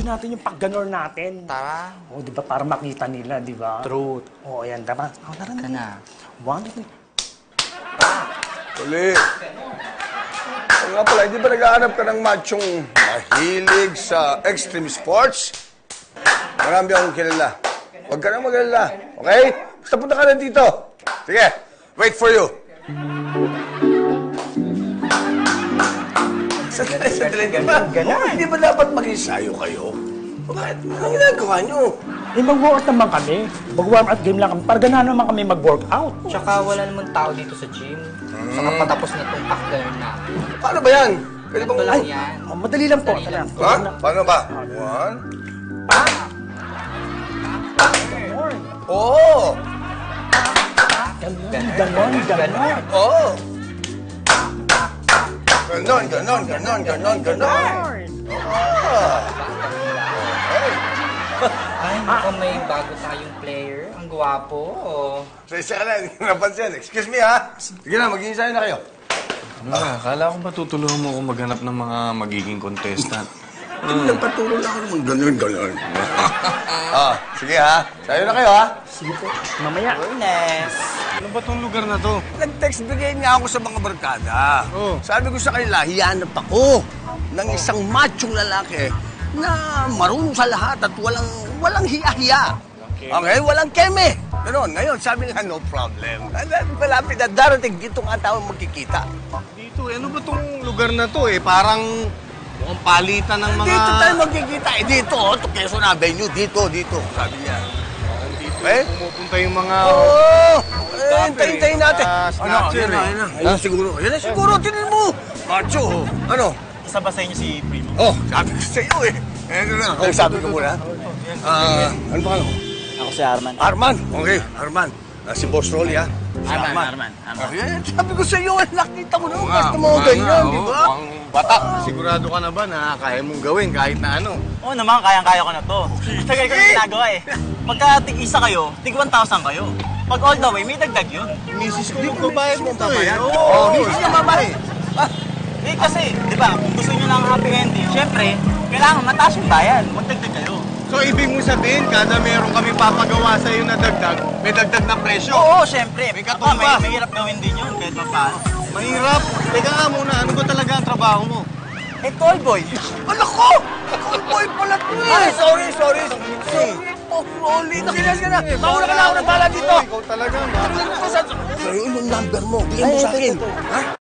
natin yung pagganor natin. Tara. O, di ba? Para makita nila, di ba? Truth. O, ayan, diba? O, tara Ka na. 1, 2, 3. Uli. O nga pala, hindi ba naghahanap ka ng machong mahilig sa extreme sports? Marami akong kilala. Huwag ka nang mag-alala, okay? Basta punta ka na dito. Sige, wait for you. Sandali. Hindi ba dapat mag-ensayo kayo? Bakit? Anong ginagawa nyo? Eh, mag-workout naman kami. Mag-warm up game lang kami. Para ganahan naman kami mag-workout. Tsaka wala naman tao dito sa gym. Saka patapos na itong pack-ganor na. Paano ba yan? Pwede bang... Ito lang yan. Oh, madali lang po. Madali lang. Ha? Paano ba? One. Oo! Ganon. Oo! Ganon. Ay, mukhang may bago tayong player. Ang gwapo. Isa ka na, hindi ko napansin. Excuse me, ha? Sige na, mag-iinsayo na kayo. Ano na, akala ko ba tutulungan mo ako maghanap ng mga magiging contestant? Nagpaturo lang ako naman ganon. Sige, ha? Sayo na kayo, ha? Sige po. Mamaya. Ernest. Ano ba tong lugar na to? Nag-text bigay nga ako sa mga barkada. Oh. Sabi ko sa kanila, hiyanap ako ng isang machong lalaki na marunong sa lahat at walang hiya-hiya. Okay, walang keme. Ganon. Ngayon, sabi nga, no problem. Malapit na darating dito nga tao magkikita. Dito, ano ba tong lugar na to eh? Parang mukhang palitan ng mga... Dito tayo magkikita. Dito, Quezon Avenue. Dito. Sabi niya. Eh? Pumupunta yung mga... Oo! Hintayin natin. Snatcher eh. Ayun na siguro. Tinin mo. Macho. Ano? Isa ba sa inyo si Primo? Oh, sabi ko sa iyo eh. Ano na? Sabi ko muna. Ano ba ano? Ako si Arman. Arman. Okay, Arman. Si Boss Rolly, ha? Arman. Ayan, sabi ko sa iyo, nakita ko naman basta mga ganyan, di ba? Bata, sigurado ka na ba na kaya mong gawin kahit na ano? Oo naman, kayang-kaya ko na to. Tagal ko na ginagawa eh. Pagka tig-isa kayo, tig 1,000 kayo. Pag all the way, may dagdag yun. Misis ko magbabayad mo to eh. Oo, hindi siya mabay. Eh kasi, di ba, kung gusto nyo ng happy ending, syempre, kailangan mataas yung bayan. Magdagdag kayo. So, ibig mo sabihin, kada meron kami papagawa sa iyo na dagdag, may dagdag na presyo? Oo, syempre. May katumba. May hirap gawin din yun, kahit paano. Mahirap. Teka nga muna, ano ba talaga ang trabaho mo? Eh, tall boy. Anak ko! Cowboy pala to eh! Ay, sorry. Oh, Rolly, nakilas ka na. Mauna ka na ako ng bala dito. Ikaw talaga, Sa'yo yung number mo. Bigyan mo sa akin. Ha?